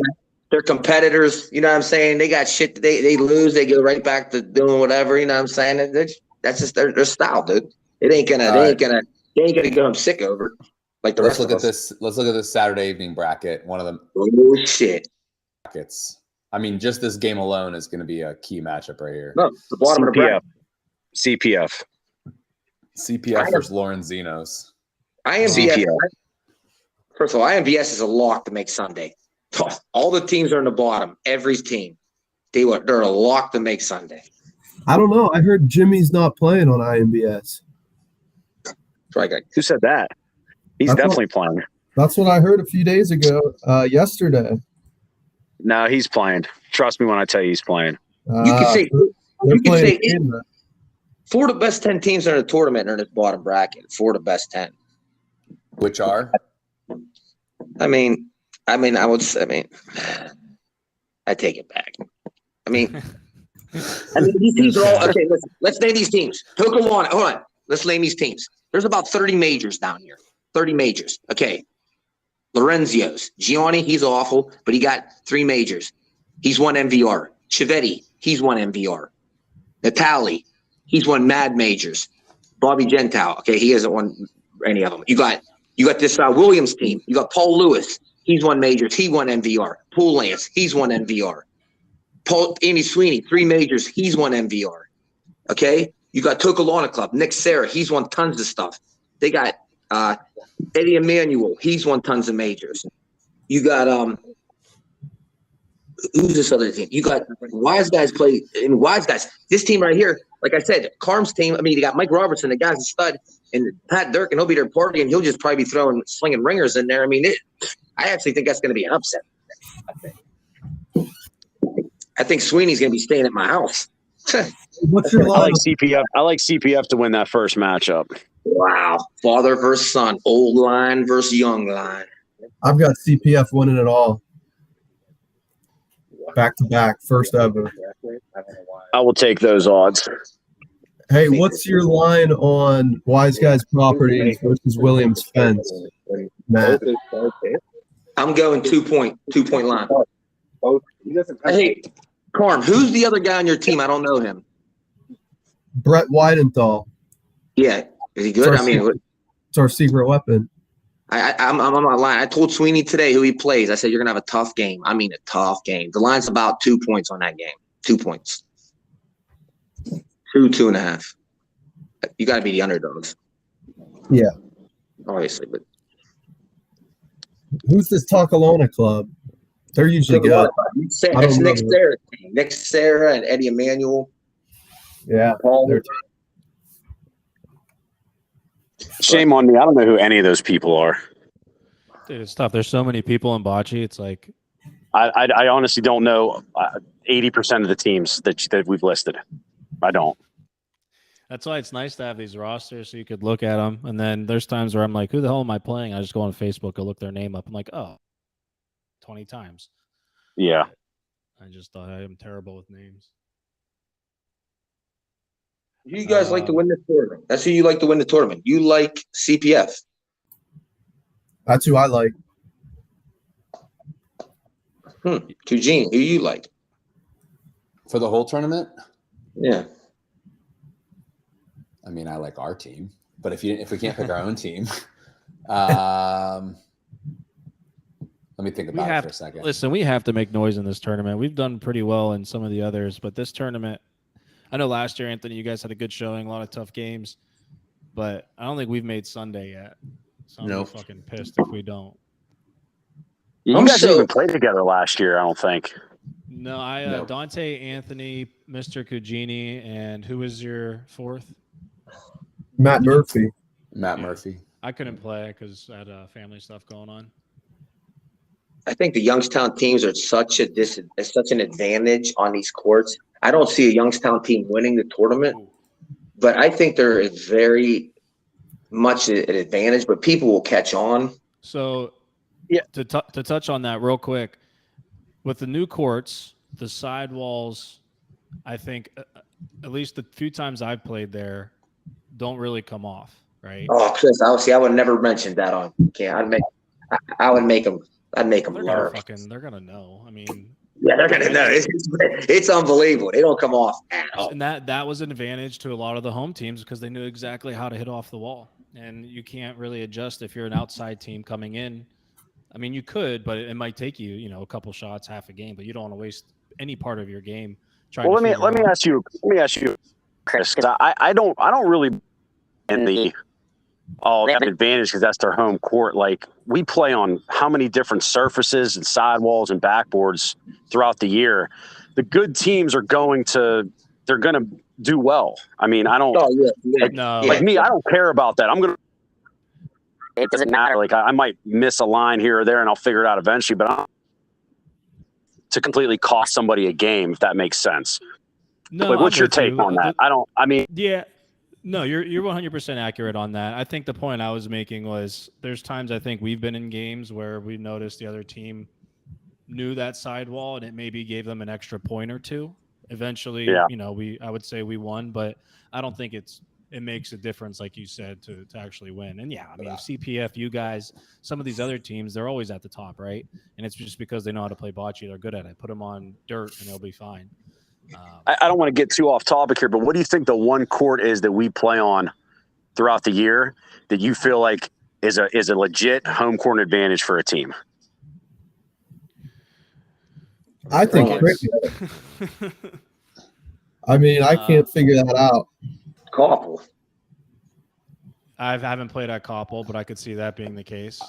They're competitors. You know what I'm saying? They got shit. They lose. They go right back to doing whatever. You know what I'm saying? That's just their style, dude. They ain't gonna go home sick over it. Like the rest of us. Let's look at this Saturday evening bracket. One of them. Oh shit! Brackets. I mean, just this game alone is going to be a key matchup right here. No, the bottom of the bracket. CPF versus Lorenzinos. IMVS. First of all, IMVS is a lock to make Sunday. All the teams are in the bottom. Every team, they're a lock to make Sunday. I don't know. I heard Jimmy's not playing on IMBS. Who said that? He's definitely playing. That's what I heard a few days ago, yesterday. No, he's playing. Trust me when I tell you he's playing. You can say 4 of the best 10 teams are in the tournament are in the bottom bracket. 4 of the best 10. Which are? I take it back. These teams are all okay. Let's name these teams. Hold on. Let's name these teams. There's about 30 majors down here. 30 majors. Okay. Lorenzio's. Gianni, he's awful, but he got 3 majors. He's won MVR. Chivetti, he's won MVR. Natali, he's won Mad Majors. Bobby Gentile, okay, he hasn't won any of them. You got this Williams team. You got Paul Lewis. He's won majors. He won MVR. Pool Lance, he's won MVR. Andy Sweeney, 3 majors. He's won MVR. Okay? You got Tokalana Club. Nick Serra, he's won tons of stuff. They got Eddie Emanuel, he's won tons of majors. You got who's this other team? You got Wise Guys play in Wise Guys. This team right here, like I said, Carm's team. I mean, you got Mike Robertson, the guy's a stud, and Pat Dirk, and he'll be there partying. He'll just probably be slinging ringers in there. I mean, I actually think that's going to be an upset. I think Sweeney's going to be staying at my house. What's your line? I like CPF to win that first matchup. Wow. Father versus son. Old line versus young line. I've got CPF winning it all. Back to back. First ever. I will take those odds. Hey, what's your line on Wise Guys Properties versus Williams Fence, Matt? I'm going 2-point line. Hey, Carm, who's the other guy on your team? I don't know him. Brett Weidenthal. Yeah. Is he good? It's our secret weapon. I'm not lying. I told Sweeney today who he plays. I said, you're going to have a tough game. I mean, a tough game. The line's about 2 points on that game. 2 points. 2.5. You got to be the underdogs. Yeah. Obviously. But who's this Takalona club? They're usually good. It's Nick Serra. Nick Serra and Eddie Emanuel. Yeah. Shame on me. I don't know who any of those people are. Dude, it's tough. There's so many people in bocce. It's like I honestly don't know 80% of the teams that we've listed. I don't. that's why it's nice to have these rosters so you could look at them. And then there's times where I'm like, who the hell am I playing? I just go on Facebook, I look their name up. I'm like, oh, 20 times. Yeah. I just thought I am terrible with names. Who you guys like to win the tournament? That's who you like to win the tournament. You like CPF. That's who I like. Eugene, who you like? For the whole tournament? Yeah. I mean, I like our team, but if we can't pick our own team, let me think about it for a second. Listen, we have to make noise in this tournament. We've done pretty well in some of the others, but this tournament, I know last year, Anthony, you guys had a good showing, a lot of tough games, but I don't think we've made Sunday yet. So I'm fucking pissed if we don't. You guys didn't even play together last year, I don't think. No, Dante, Anthony, Mr. Cugini, and who was your fourth? Matt Murphy. Matt Murphy. I couldn't play because I had family stuff going on. I think the Youngstown teams are such an advantage on these courts. I don't see a Youngstown team winning the tournament, but I think they're very much an advantage, but people will catch on. So yeah, to touch on that real quick, with the new courts, the sidewalls, I think at least the few times I've played there, don't really come off, right? Oh, Chris, I would never mention that on camera. I'd make them learn. They're gonna know. I mean, yeah, they're gonna know. It's unbelievable. They don't come off at all. And that was an advantage to a lot of the home teams because they knew exactly how to hit off the wall. And you can't really adjust if you're an outside team coming in. I mean, you could, but it might take you, a couple shots, half a game. But you don't want to waste any part of your game trying. Well, let me ask you, Chris, because I don't really in the they have an advantage because that's their home court. Like, we play on how many different surfaces and sidewalls and backboards throughout the year. The good teams are going to do well. I mean, I don't like me. I don't care about that. It doesn't matter. Like, I might miss a line here or there, and I'll figure it out eventually. But to completely cost somebody a game, if that makes sense. No, like, what's your take on that? Yeah. No, you're 100% accurate on that. I think the point I was making was there's times I think we've been in games where we noticed the other team knew that sidewall and it maybe gave them an extra point or two. Eventually, I would say we won, but I don't think it makes a difference, like you said, to actually win. And I mean, CPF, you guys, some of these other teams, they're always at the top, right? And it's just because they know how to play bocce. They're good at it. Put them on dirt and they'll be fine. I don't want to get too off topic here, but what do you think the one court is that we play on throughout the year that you feel like is a legit home court advantage for a team? I think cricket. I mean, I can't figure that out. Koppel. I haven't played at Koppel, but I could see that being the case.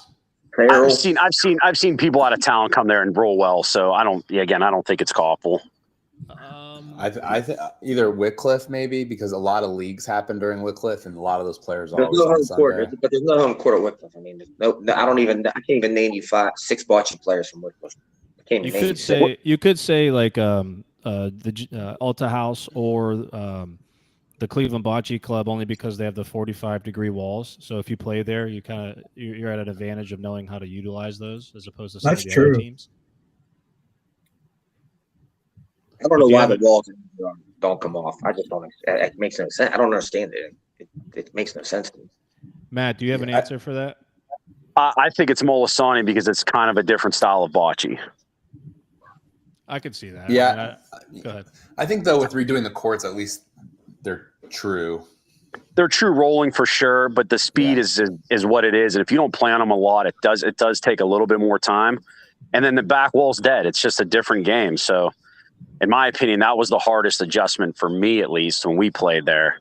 I've seen people out of town come there and roll well, so I don't think it's Koppel. I think either Wycliffe maybe, because a lot of leagues happen during Wycliffe and a lot of those players are always on Sunday. But there's no home court at Wycliffe. I mean, I can't even name you 6 bocce players from Wycliffe. You could say like the Alta House or the Cleveland Bocce Club, only because they have the 45-degree walls. So if you play there, you're at an advantage of knowing how to utilize those as opposed to some of the other teams. I don't know why the walls don't come off. I just don't. It makes no sense. I don't understand it. It makes no sense to me. Matt, do you have an answer for that? I think it's Molisani because it's kind of a different style of bocce. I could see that. Yeah. Go ahead. I think, though, with redoing the courts, at least they're true. They're true rolling for sure, but the speed is what it is. And if you don't play on them a lot, it does take a little bit more time. And then the back wall's dead. It's just a different game. So, in my opinion, that was the hardest adjustment for me, at least when we played there,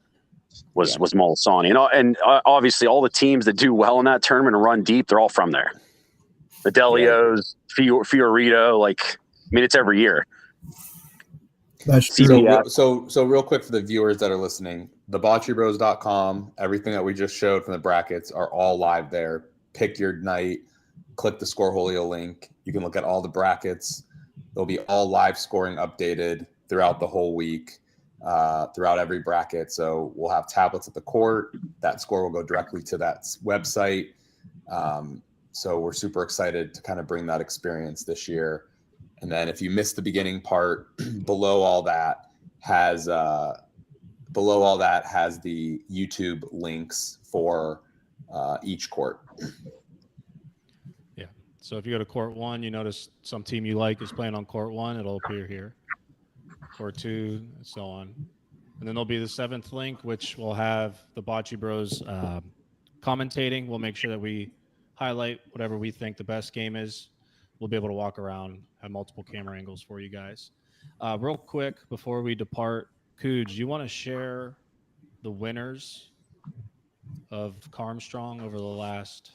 was Molisani. And obviously all the teams that do well in that tournament and run deep, they're all from there. The Delios, Fiorito, it's every year. That's true. So real quick for the viewers that are listening, the BocceBros.com, everything that we just showed from the brackets are all live there. Pick your night. click the Scoreholio link. You can look at all the brackets. There'll be all live scoring updated throughout the whole week, throughout every bracket. So we'll have tablets at the court. That score will go directly to that website. So we're super excited to kind of bring that experience this year. And then if you missed the beginning part, below all that has the YouTube links for each court. Yeah. So if you go to court 1, you notice some team you like is playing on court 1, it'll appear here. Court 2, and so on. And then there'll be the 7th link, which will have the Bocce Bros commentating. We'll make sure that we highlight whatever we think the best game is. We'll be able to walk around, have multiple camera angles for you guys. Real quick, before we depart, Cooj, you want to share the winners of Karmstrong over the last...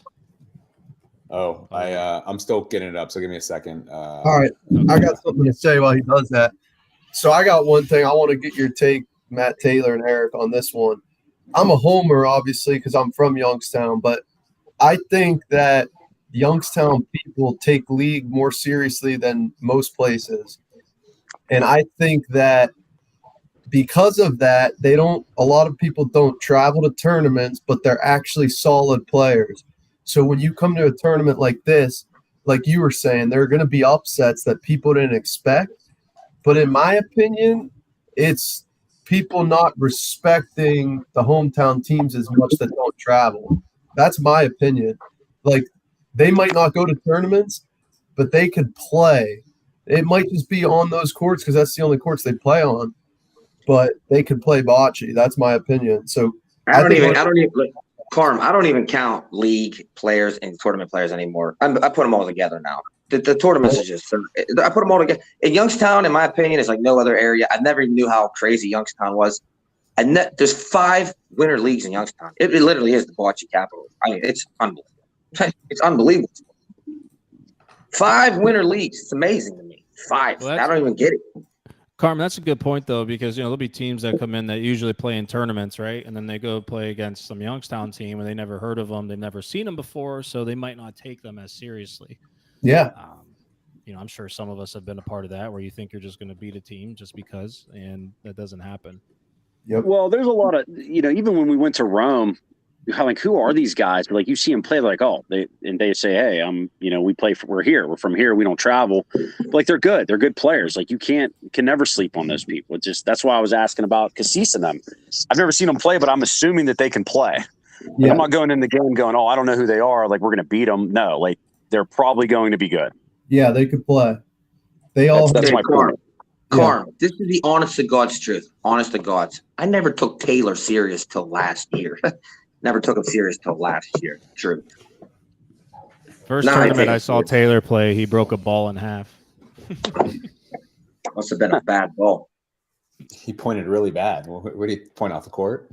I'm still getting it up, so give me a second. All right. I got something to say while he does that. So I got one thing. I want to get your take, Matt Taylor and Eric, on this one. I'm a homer, obviously, because I'm from Youngstown, but I think that Youngstown people take league more seriously than most places. And I think that because of that, a lot of people don't travel to tournaments, but they're actually solid players. So when you come to a tournament like this, like you were saying, there are going to be upsets that people didn't expect. But in my opinion, it's people not respecting the hometown teams as much that don't travel. That's my opinion. Like, they might not go to tournaments, but they could play. It might just be on those courts because that's the only courts they play on. But they could play bocce. That's my opinion. So I don't even count league players and tournament players anymore. I put them all together now. The tournaments are just – I put them all together. In Youngstown, in my opinion, is like no other area. I never knew how crazy Youngstown was. There's 5 winter leagues in Youngstown. It literally is the bocce capital. I mean, it's unbelievable. It's unbelievable. 5 winter leagues. It's amazing to me. 5. Well, I don't even get it. Carm, that's a good point, though, because there'll be teams that come in that usually play in tournaments, right? And then they go play against some Youngstown team and they never heard of them. They've never seen them before, so they might not take them as seriously. Yeah. I'm sure some of us have been a part of that where you think you're just going to beat a team just because, and that doesn't happen. Yep. Well, there's a lot of, even when we went to Rome, who are these guys? But like, you see them play, like, they say, hey, we're here. We're from here. We don't travel. But like, they're good. They're good players. Like, you can never sleep on those people. That's why I was asking about Cassis and them. I've never seen them play, but I'm assuming that they can play. Like, I'm not going in the game going, I don't know who they are. Like, we're going to beat them. No, like, they're probably going to be good. Yeah, they could play. That's my point. Carm, this is the honest to God's truth. Honest to God's. I never took Taylor serious till last year. Never took him serious till last year. True. First tournament I saw Taylor play, he broke a ball in half. Must have been a bad ball. He pointed really bad. Where did he point off the court?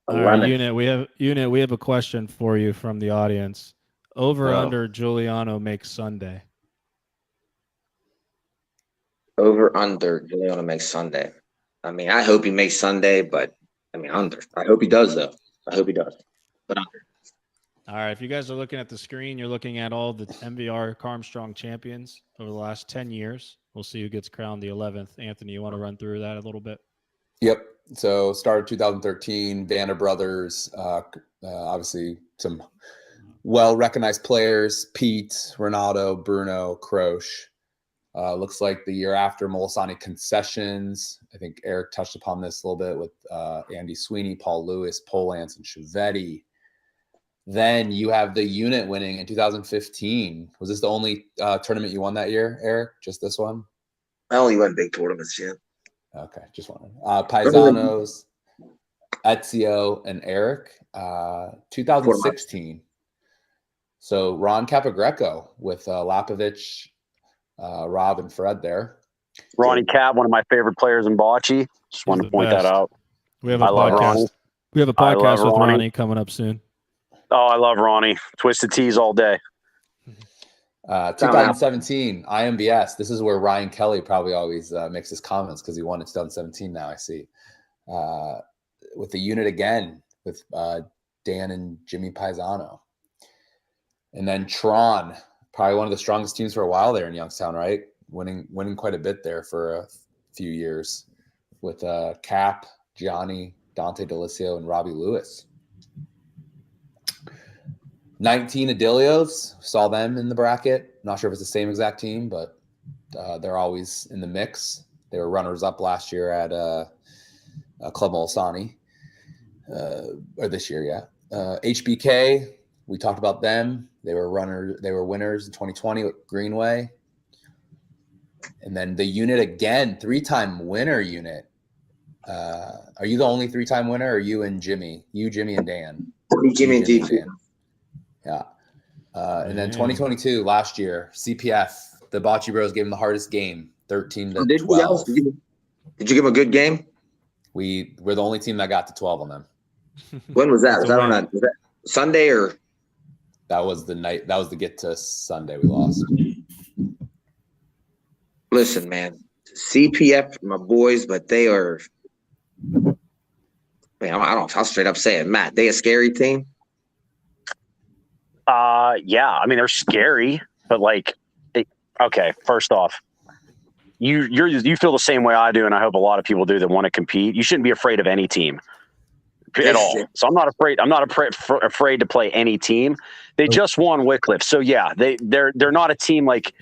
All right, Unit, we have a question for you from the audience. Under Giuliano makes Sunday. Under Giuliano makes Sunday. I mean, I hope he makes Sunday, but under. I hope he does, though. I hope he does. But under. All right, if you guys are looking at the screen, you're looking at all the MVR Karmstrong champions over the last 10 years. We'll see who gets crowned the 11th. Anthony, you want to run through that a little bit? Yep. So started 2013, Vanna Brothers, obviously some well-recognized players, Pete, Ronaldo, Bruno, Croce. Looks like the year after, Molisani Concessions. I think Eric touched upon this a little bit with Andy Sweeney, Paul Lewis, Polance, and Chiavetti. Then you have the unit winning in 2015. Was this the only tournament you won that year, Eric? Just this one? I only won big tournaments, yeah. Okay, just wondering. Paisanos, Ezio, and Eric. 2016. So Ron Capogreco with Lapovich, Rob, and Fred there. Ronnie Cap, one of my favorite players in bocce. Just wanted to point that out. We have a podcast. We have a podcast with Ronnie coming up soon. Oh, I love Ronnie. Twisted tees all day. 2017, IMBS. This is where Ryan Kelly probably always makes his comments because he won in 2017 now, I see. With the unit again with Dan and Jimmy Paisano. And then Tron, probably one of the strongest teams for a while there in Youngstown, right? Winning quite a bit there for a few years with Cap, Gianni, Dante Delisio, and Robbie Lewis. 19 Adilios, saw them in the bracket. Not sure if it's the same exact team, but they're always in the mix. They were runners-up last year at Club Molisani, or this year, yeah. HBK, we talked about them. They were winners in 2020 with Greenway. And then the unit again, 3-time winner unit. Are you the only 3-time winner, or you and Jimmy? You, Jimmy, and Dan. Jimmy and Dan. Yeah. And then 2022, last year, CPF, the Bocce Bros gave them the hardest game, 13-12. Did you give them a good game? We're the only team that got to 12 on them. When was that? Was that Sunday or? That was the night. That was the get to Sunday we lost. Listen, man, CPF, my boys, but they are. Man, I'll straight up say it, Matt. They a scary team. Yeah. I mean, they're scary, but okay. First off, you feel the same way I do, and I hope a lot of people do that want to compete. You shouldn't be afraid of any team at all. So I'm not afraid. I'm not afraid to play any team. They just won Wycliffe, so yeah, they're not a team like.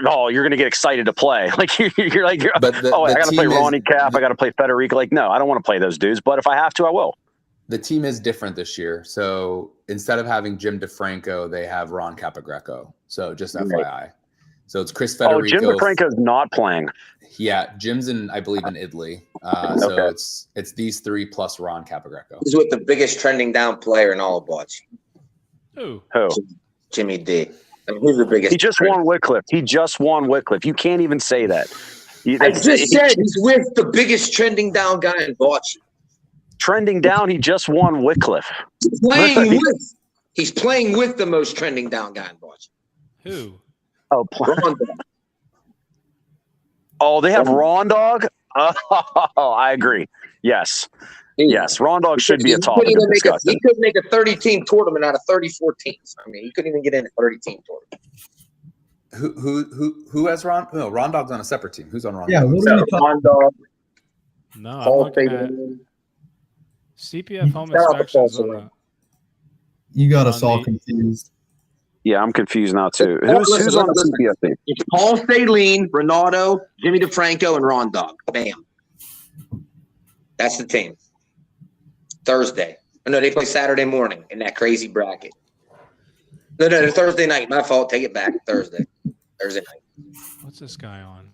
Oh, you're going to get excited to play. Like you're like, I got to play Ronnie Cap. I got to play Federico. Like, no, I don't want to play those dudes. But if I have to, I will. The team is different this year. So instead of having Jim DeFranco, they have Ron Capagreco. So just FYI. So it's Chris Federico. Oh, Jim DeFranco's not playing. Yeah, Jim's I believe in Italy. So it's these three plus Ron Capagreco. He's with the biggest trending down player in all of Bocce. Who? Jimmy D. I mean, who's the biggest? He just won Wycliffe. You can't even say that. I just said he's with the biggest trending down guy in Bocce. Trending down, he just won Wycliffe. He's playing with the most trending down guy in Bocce. Who? Oh, they have Rondog? Oh, I agree. Yes. Yes, Rondog should be a topic of discussion. He could make a 30-team tournament out of 34 teams. I mean, he couldn't even get in a 30-team tournament. Who has Ron? No, Rondog's on a separate team. Who's on Rondog? Yeah, what are we Rondog. No, I'm looking at CPF home inspections. You got us all confused. Yeah, I'm confused now too. Who's on the CPF team? It's Paul Saline, Renato, Jimmy DeFranco, and Rondog. Bam. That's the team. Thursday. Oh, no, they play Saturday morning in that crazy bracket. No, Thursday night. My fault. Take it back. Thursday night. What's this guy on?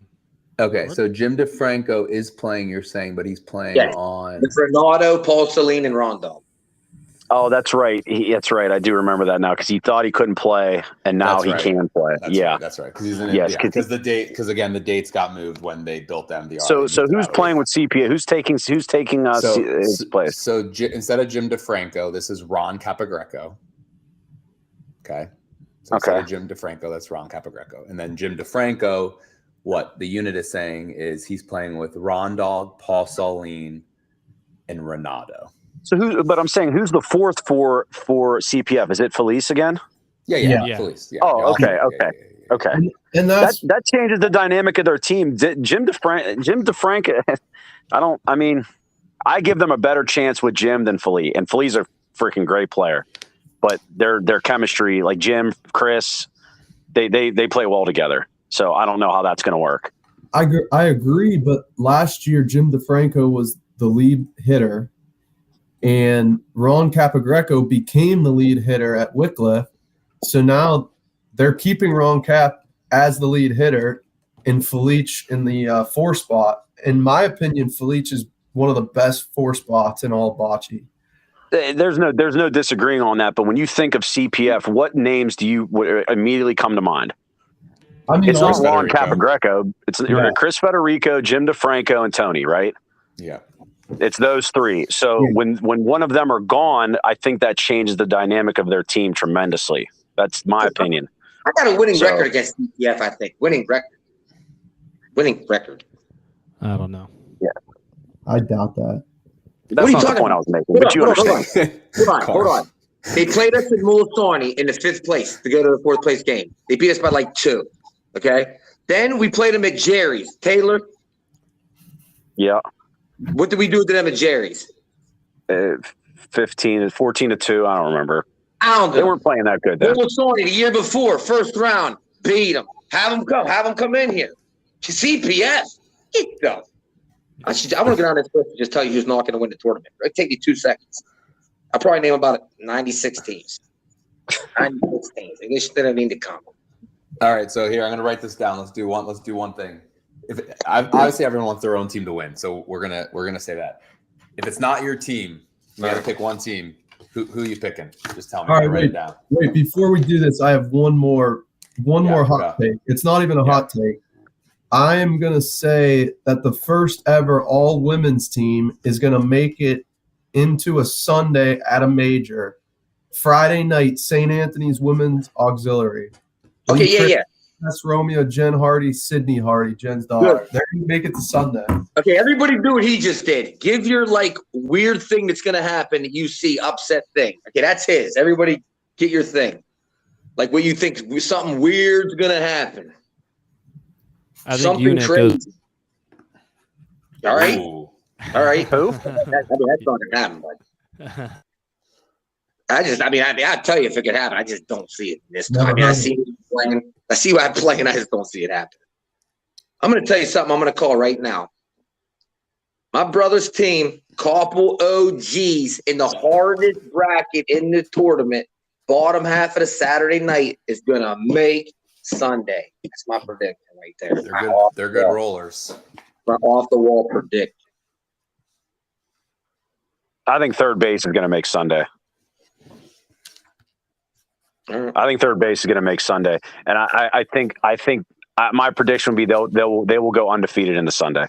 Okay, so Jim DeFranco is playing, you're saying, but he's playing on. It's Renato, Paul Saline, and Rondog. Oh, that's right. That's right. I do remember that now because he thought he couldn't play, and now he can play. That's right. Because he's in it. Because the dates got moved when they built the MDR. So who's playing with CPA? Who's taking his place? So instead of Jim DeFranco, this is Ron Capagreco. Okay. So instead of Jim DeFranco, that's Ron Capagreco, and then Jim DeFranco. What the unit is saying is he's playing with Rondog, Paul Saline, and Renato. So but I'm saying who's the fourth for CPF? Is it Felice again? Yeah. Felice. Yeah. Oh, okay. And that changes the dynamic of their team. Jim DeFranco. I give them a better chance with Jim than Felice, and Felice's a freaking great player. But their chemistry, like Jim, Chris, they play well together. So I don't know how that's going to work. I agree, but last year Jim DeFranco was the lead hitter. And Ron Capagreco became the lead hitter at Wycliffe. So now they're keeping Ron Cap as the lead hitter and Felice in the 4 spot. In my opinion, Felice is one of the best 4 spots in all of Bocce. There's no disagreeing on that. But when you think of CPF, what names do you immediately come to mind? I mean, it's not Ron Capagreco. It's Chris Federico, Jim DeFranco, and Tony, right? Yeah. It's those 3. So when one of them are gone, I think that changes the dynamic of their team tremendously. That's my opinion. I got a winning record against CPF, I think. Winning record. I don't know. Yeah. I doubt that. That's not the point I was making. But you understand. Hold on. They played us in Mulsanne in the 5th place to go to the 4th place game. They beat us by like 2. Okay. Then we played them at Jerry's. Taylor, Yeah. what did we do to them at Jerry's? 14-2. I don't remember. I don't know. They weren't playing that good then. Mulsanne the year before, 1st round, beat them. Have them come in here. CPS. Go. I want to get on this list and just tell you who's not going to win the tournament. It'll take you 2 seconds. I'll probably name about 96 teams. 96 teams. They don't need to come. All right, so here I'm going to write this down. Let's do one thing. Obviously everyone wants their own team to win, so we're gonna say that. If it's not your team, you got to pick one team. Who you picking? Just tell me. All right, write it down. Wait, before we do this, I have one more hot take. It's not even a hot take. I am going to say that the first ever all women's team is going to make it into a Sunday at a major. Friday night, St. Anthony's Women's Auxiliary. Okay, yeah. That's Romeo, Jen Hardy, Sydney Hardy, Jen's daughter. Good. They're going to make it to Sunday. Okay, everybody do what he just did. Give your weird thing that's going to happen that you see, upset thing. Okay, that's his. Everybody get your thing. Like what you think something weird's going to happen. I think Something Unit crazy. goes. All right? Ooh. All right. Who? That's not going to happen, but I'll tell you if it could happen. I just don't see it this time. I see him playing. I see why I'm playing. I just don't see it happen. I'm going to tell you something I'm going to call right now. My brother's team, couple OGs in the hardest bracket in the tournament, bottom half of the Saturday night is going to make Sunday. That's my prediction right there. They're good rollers. My off the wall prediction. I think third base is going to make Sunday. I think third base is going to make Sunday, and I think my prediction would be they will go undefeated into Sunday.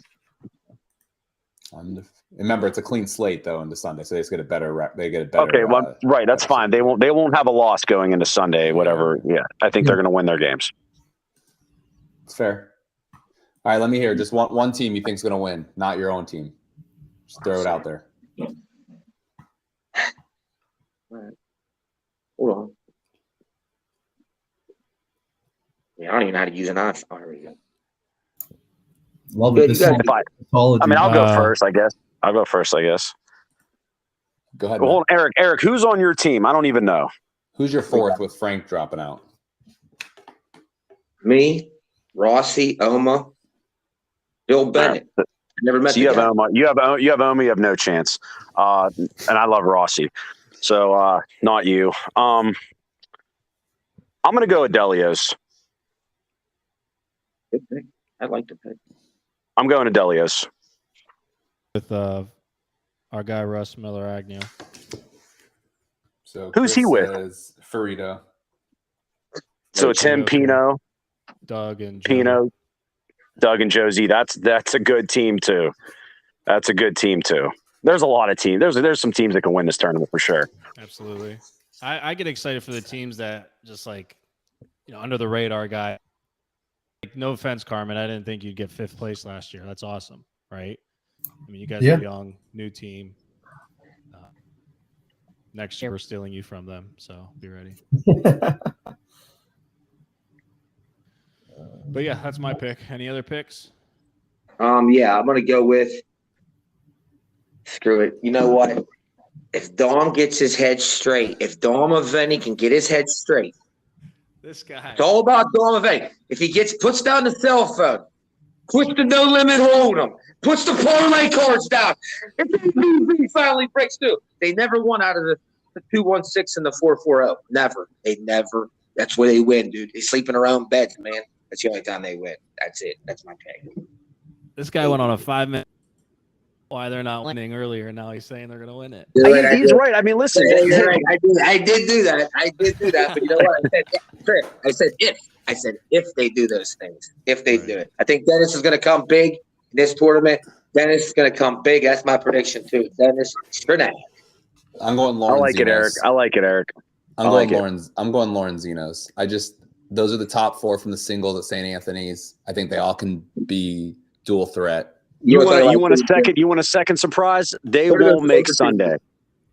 Remember, it's a clean slate though into Sunday, so they just get a better. They get a better. Okay, well, right, that's fine. They won't have a loss going into Sunday. Whatever. Yeah, I think they're going to win their games. It's fair. All right, let me hear. Just one team you think is going to win, not your own team. Just throw it out there. All right. Hold on. Yeah, I don't even know how to use an iPhone. Oh, here we go. Love it. This is I'll go first, I guess. Go ahead. Well, hold on, Eric, who's on your team? I don't even know. Who's your fourth with Frank dropping out? Me, Rossi, Oma, Bill Bennett. I never met So you have Oma. You have Oma. You have no chance. And I love Rossi. So not you. I'm going to go with Delios. Good pick. I'd like to pick. I'm going to Delios. With our guy Russ Miller Agnew. So who's he with? Farida. So it's him, Pino, Doug and Josie. That's a good team too. There's a lot of teams. There's some teams that can win this tournament for sure. Absolutely. I get excited for the teams that just under the radar guy. No offense, Carmen. I didn't think you'd get 5th place last year. That's awesome, right? I mean, you guys are young, new team. Next year, we're stealing you from them, so be ready. But yeah, that's my pick. Any other picks? Yeah, I'm gonna go with. Screw it. You know what? If Dom gets his head straight, if Dom Aveni can get his head straight. This guy. It's all about Dom Aveni. If he puts down the cell phone, puts the no limit hold'em, puts the parlay cards down, if the BV finally breaks through, they never won out of the 216 and the 440. Never. They never. That's where they win, dude. They sleep in their own beds, man. That's the only time they win. That's it. That's my pick. This guy went on a 5-minute. Why they're not winning earlier? Now he's saying they're going to win it. He's right. I mean, listen. You're right. I did do that. But you know what? I said if they do those things. If they do it. I think Dennis is going to come big in this tournament. Dennis is going to come big. That's my prediction, too. Dennis, for that. I'm going Lauren. I like it, Eric. I'm going Lauren Zenos. Those are the top 4 from the singles at St. Anthony's. I think they all can be dual threat. You want a second surprise? They won't make Sunday.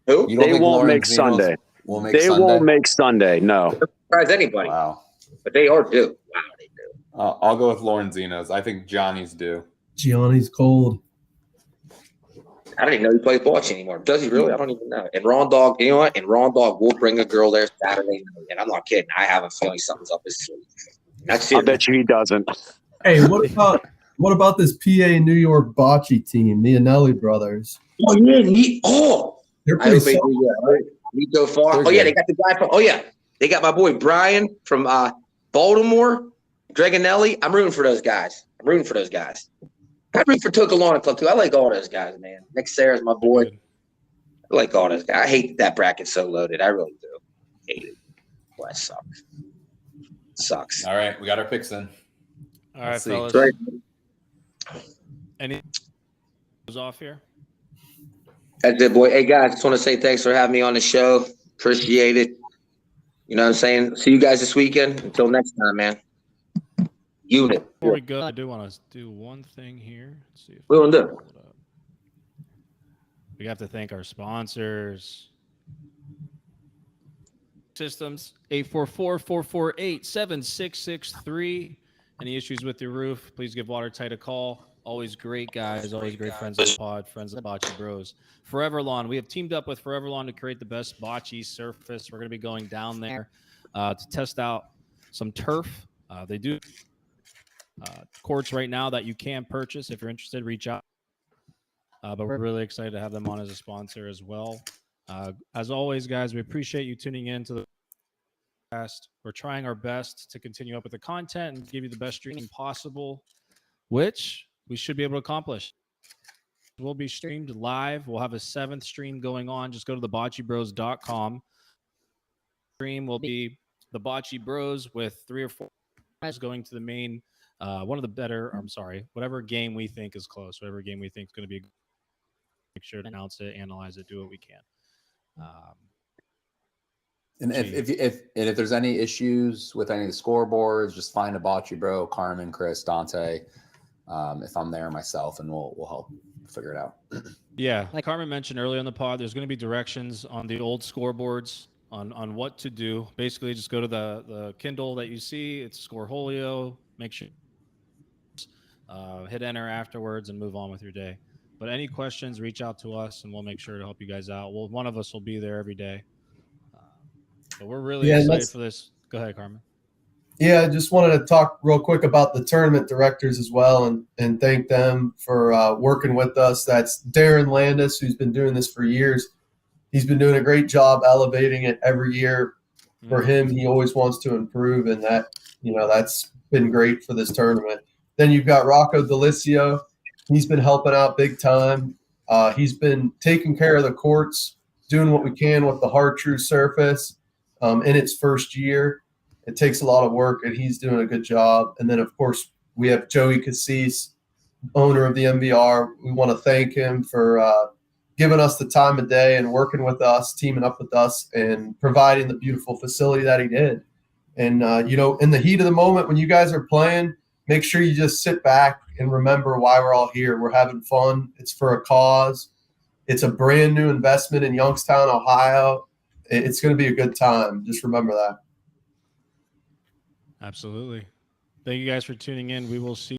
Who? They won't make Sunday. We'll make They Sunday. won't make Sunday. No. Surprise anybody, Wow. but they are due. Wow, they do. I'll go with Lorenzino's. I think Johnny's due. Gianni's cold. I didn't even know he plays bocce anymore. Does he really? I don't even know. And Ron Dog, you know what? And Ron Dog will bring a girl there Saturday night. And I'm not kidding. I have a feeling something's up his sleeve. That's I it. bet you he doesn't. Hey, what about this PA New York bocce team, the Anelli brothers? Oh yeah, They're I pretty hope they solid. do that. We go far. They're Oh yeah, good. they got the guy from. Oh yeah, they got my boy Brian from Baltimore, Dragonelli. I'm rooting for those guys. I'm rooting for Tokalona Club too. I like all those guys, man. Nick Sarah's my boy. I like all those guys. I hate that bracket's so loaded. I really do. Hate it. Boy, that sucks. All right, we got our picks in. All right, Let's see. fellas. Right. Any goes off here? That's it, boy. Hey guys, just want to say thanks for having me on the show. Appreciate it. You know what I'm saying? See you guys this weekend. Until next time, man. Unit. Before we go, I do want to do one thing here. Let's see if What do you wanna do? pull it up. We have to thank our sponsors. Systems 844-448-7663. Any issues with your roof, please give Watertight a call. Always great guys, always great friends of the pod, friends of Bocce Bros. Forever Lawn. We have teamed up with Forever Lawn to create the best bocce surface. We're going to be going down there to test out some turf. They do courts right now that you can purchase. If you're interested, reach out. But we're really excited to have them on as a sponsor as well. As always, guys, we appreciate you tuning in to the podcast. We're trying our best to continue up with the content and give you the best streaming possible, which we should be able to accomplish. We'll be streamed live. We'll have a 7th stream going on. Just go to theboccebros.com. Stream will be the Bocce Bros with 3 or 4 guys going to the main, one of the better, whatever game we think is close, whatever game we think is going to be, make sure to announce it, analyze it, do what we can. And if there's any issues with any of the scoreboards, just find a Bocce Bro, Carmen, Chris, Dante. If I'm there myself, and we'll help figure it out. Yeah, like Carmen mentioned earlier in the pod, there's going to be directions on the old scoreboards on what to do. Basically, just go to the Kindle that you see. It's Scoreholio. Make sure hit enter afterwards and move on with your day. But any questions, reach out to us, and we'll make sure to help you guys out. Well, one of us will be there every day. But we're really excited for this. Go ahead, Carmen. Yeah, I just wanted to talk real quick about the tournament directors as well and thank them for working with us. That's Darren Landis, who's been doing this for years. He's been doing a great job elevating it every year. For him, he always wants to improve, and that's been great for this tournament. Then you've got Rocco Delicio. He's been helping out big time. He's been taking care of the courts, doing what we can with the hard true surface in its first year. It takes a lot of work, and he's doing a good job. And then, of course, we have Joey Cassis, owner of the MVR. We want to thank him for giving us the time of day and working with us, teaming up with us, and providing the beautiful facility that he did. And, in the heat of the moment when you guys are playing, make sure you just sit back and remember why we're all here. We're having fun. It's for a cause. It's a brand new investment in Youngstown, Ohio. It's going to be a good time. Just remember that. Absolutely. Thank you guys for tuning in. We will see